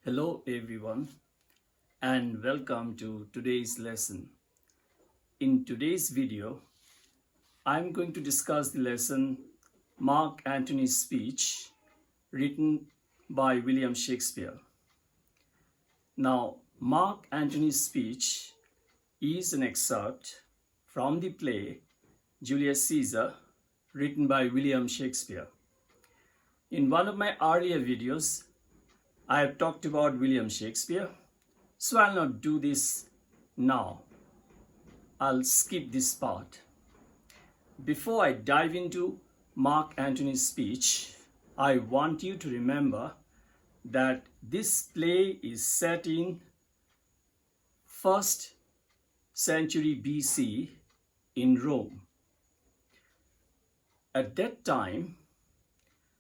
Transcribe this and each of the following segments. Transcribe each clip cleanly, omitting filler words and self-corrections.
Hello everyone and welcome to today's lesson. In today's video, I'm going to discuss the lesson Mark Antony's speech written by William Shakespeare. Now, Mark Antony's speech is an excerpt from the play Julius Caesar written by William Shakespeare. In one of my earlier videos, I have talked about William Shakespeare, so I'll not do this now. I'll skip this part. Before I dive into Mark Antony's speech, I want you to remember that this play is set in 1st century BC in Rome. At that time,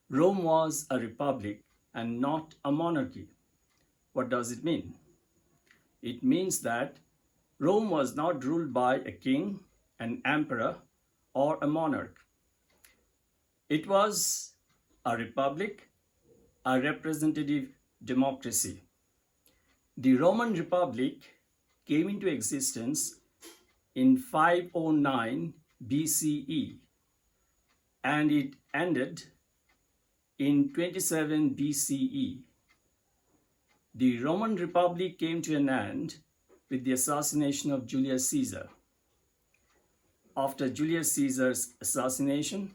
Rome was a republic and not a monarchy. What does it mean? It means that Rome was not ruled by a king, an emperor, or a monarch. It was a republic, a representative democracy. The Roman Republic came into existence in 509 BCE and it ended in 27 BCE. The Roman Republic came to an end with the assassination of Julius Caesar. After Julius Caesar's assassination,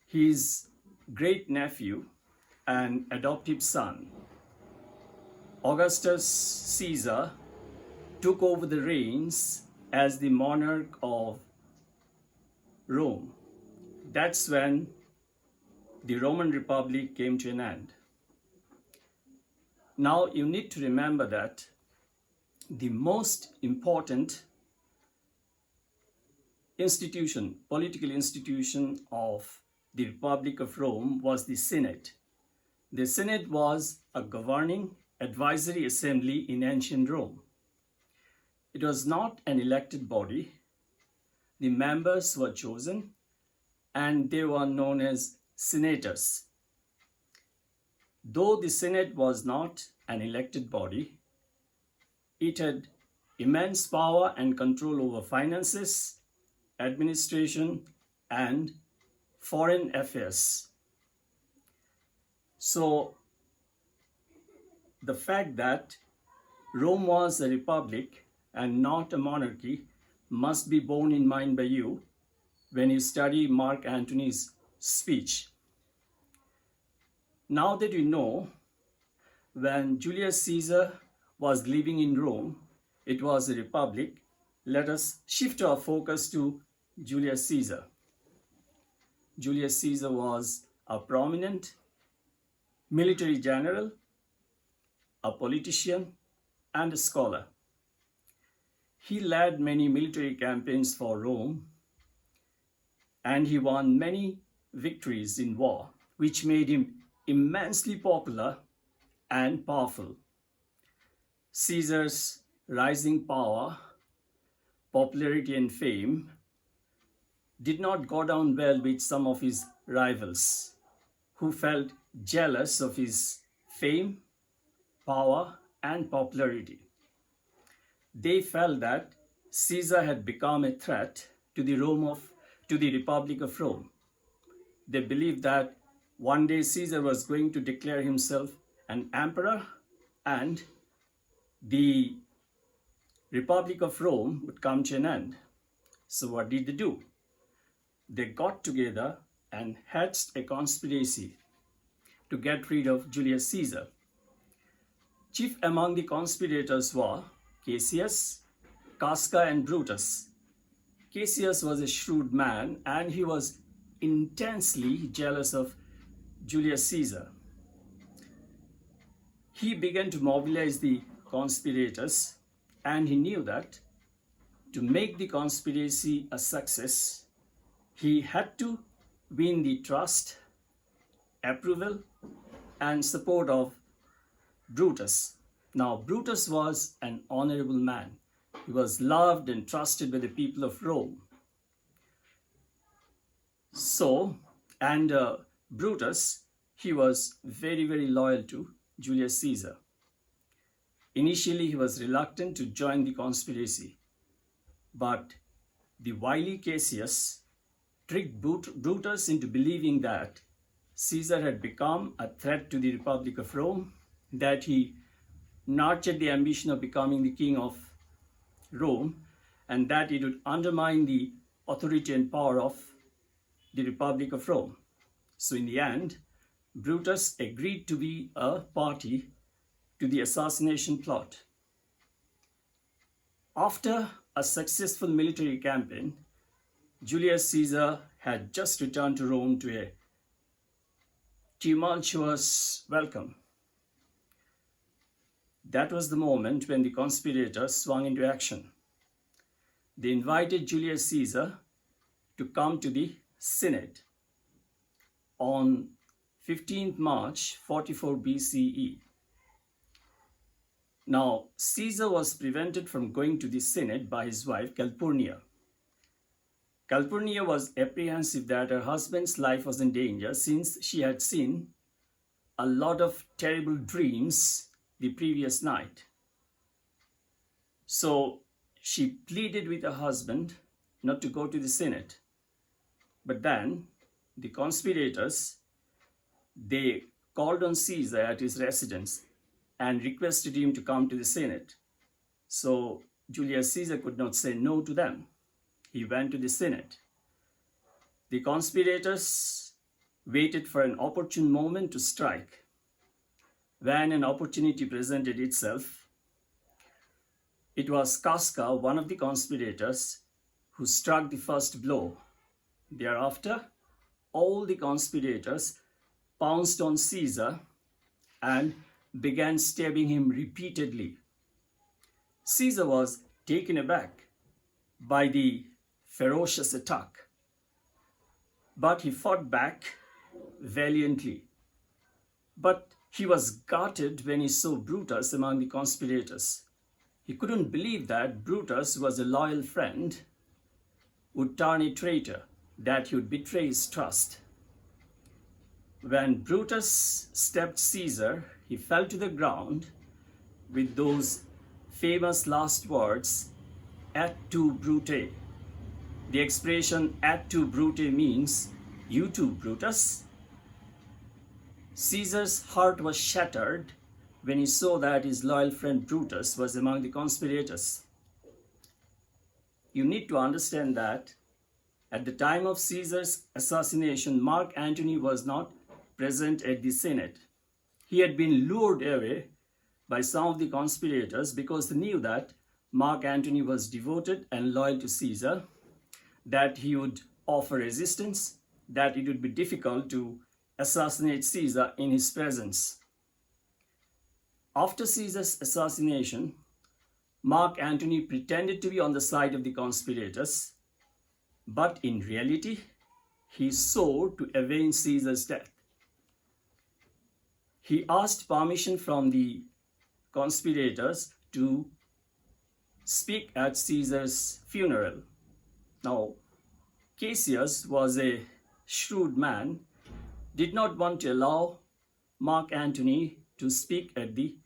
his great-nephew and adoptive son, Augustus Caesar, took over the reins as the monarch of Rome. That's when the Roman Republic came to an end. Now you need to remember that the most important institution, political institution of the Republic of Rome was the Senate. The Senate was a governing advisory assembly in ancient Rome. It was not an elected body. The members were chosen and they were known as senators. Though the Senate was not an elected body, it had immense power and control over finances, administration, and foreign affairs. So, the fact that Rome was a republic and not a monarchy must be borne in mind by you when you study Mark Antony's speech. Now that you know, when Julius Caesar was living in Rome, it was a republic. Let us shift our focus to Julius Caesar. Julius Caesar was a prominent military general, a politician, and a scholar. He led many military campaigns for Rome, and he won many victories in war, which made him immensely popular and powerful. Caesar's rising power, popularity, and fame did not go down well with some of his rivals who felt jealous of his fame, power, and popularity. They felt that Caesar had become a threat to the Republic of Rome. They believed that one day Caesar was going to declare himself an emperor and the Republic of Rome would come to an end. So what did they do? They got together and hatched a conspiracy to get rid of Julius Caesar. Chief among the conspirators were Cassius, Casca, and Brutus. Cassius was a shrewd man and he was intensely jealous of Julius Caesar. He began to mobilize the conspirators and he knew that to make the conspiracy a success, he had to win the trust, approval, and support of Brutus. Now, Brutus was an honorable man. He was loved and trusted by the people of Rome. Brutus, he was very, very loyal to Julius Caesar. Initially, he was reluctant to join the conspiracy, but the wily Cassius tricked Brutus into believing that Caesar had become a threat to the Republic of Rome, that he nurtured the ambition of becoming the king of Rome, and that it would undermine the authority and power of the Republic of Rome. So in the end, Brutus agreed to be a party to the assassination plot. After a successful military campaign, Julius Caesar had just returned to Rome to a tumultuous welcome. That was the moment when the conspirators swung into action. They invited Julius Caesar to come to the Synod on 15th March 44 BCE. Now, Caesar was prevented from going to the Synod by his wife Calpurnia. Calpurnia was apprehensive that her husband's life was in danger since she had seen a lot of terrible dreams the previous night. So she pleaded with her husband not to go to the Synod. But then the conspirators, they called on Caesar at his residence and requested him to come to the Synod. So Julius Caesar could not say no to them. He went to the Synod. The conspirators waited for an opportune moment to strike. When an opportunity presented itself, it was Casca, one of the conspirators, who struck the first blow. Thereafter, all the conspirators pounced on Caesar and began stabbing him repeatedly. Caesar was taken aback by the ferocious attack, but he fought back valiantly. But he was gutted when he saw Brutus among the conspirators. He couldn't believe that Brutus, who was a loyal friend, would turn a traitor, that he would betray his trust. When Brutus stabbed Caesar, he fell to the ground with those famous last words, "Et tu, Brute." The expression "et tu, Brute" means, "You too, Brutus." Caesar's heart was shattered when he saw that his loyal friend Brutus was among the conspirators. You need to understand that at the time of Caesar's assassination, Mark Antony was not present at the Synod. He had been lured away by some of the conspirators because they knew that Mark Antony was devoted and loyal to Caesar, that he would offer resistance, that it would be difficult to assassinate Caesar in his presence. After Caesar's assassination, Mark Antony pretended to be on the side of the conspirators, but in reality, he sought to avenge Caesar's death. He asked permission from the conspirators to speak at Caesar's funeral. Now, Cassius was a shrewd man, did not want to allow Mark Antony to speak at the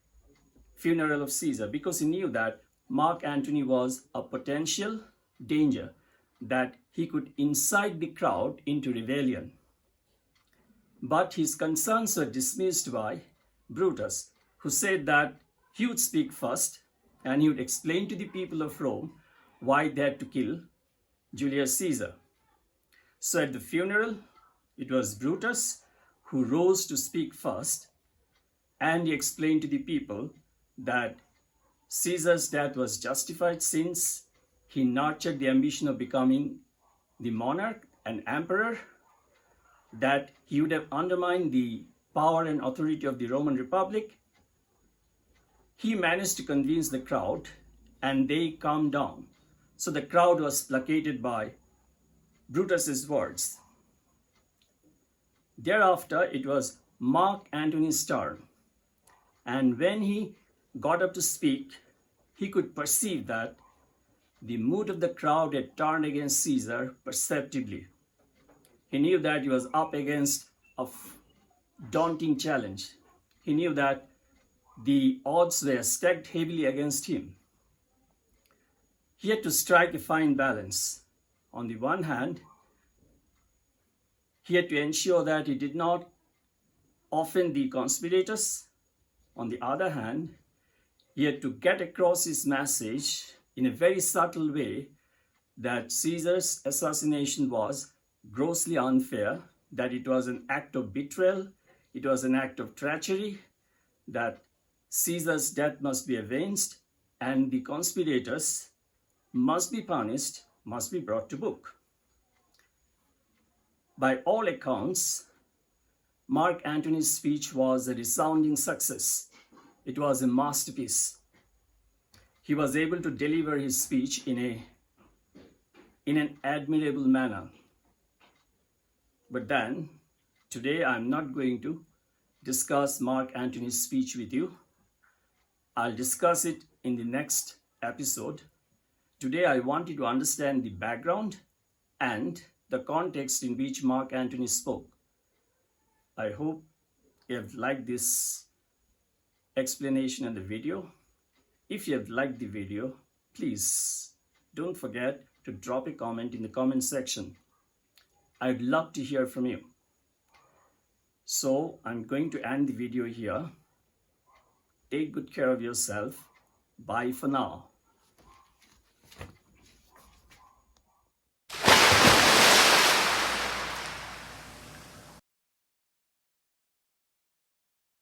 funeral of Caesar because he knew that Mark Antony was a potential danger, that he could incite the crowd into rebellion. But his concerns were dismissed by Brutus, who said that he would speak first and he would explain to the people of Rome why they had to kill Julius Caesar. So at the funeral, it was Brutus who rose to speak first, and he explained to the people that Caesar's death was justified since he nurtured the ambition of becoming the monarch and emperor, that he would have undermined the power and authority of the Roman Republic. He managed to convince the crowd and they calmed down. So the crowd was placated by Brutus's words. Thereafter, it was Mark Antony's turn. And when he got up to speak, he could perceive that the mood of the crowd had turned against Caesar perceptibly. He knew that he was up against a daunting challenge. He knew that the odds were stacked heavily against him. He had to strike a fine balance. On the one hand, he had to ensure that he did not offend the conspirators. On the other hand, he had to get across his message in a very subtle way that Caesar's assassination was grossly unfair, that it was an act of betrayal, it was an act of treachery, that Caesar's death must be avenged, and the conspirators must be punished, must be brought to book. By all accounts, Mark Antony's speech was a resounding success. It was a masterpiece. He was able to deliver his speech in an admirable manner. But then, today I'm not going to discuss Mark Antony's speech with you. I'll discuss it in the next episode. Today I want you to understand the background and the context in which Mark Antony spoke. I hope you have liked this explanation and the video. If you have liked the video, please don't forget to drop a comment in the comment section. I'd love to hear from you. So I'm going to end the video here. Take good care of yourself. Bye for now.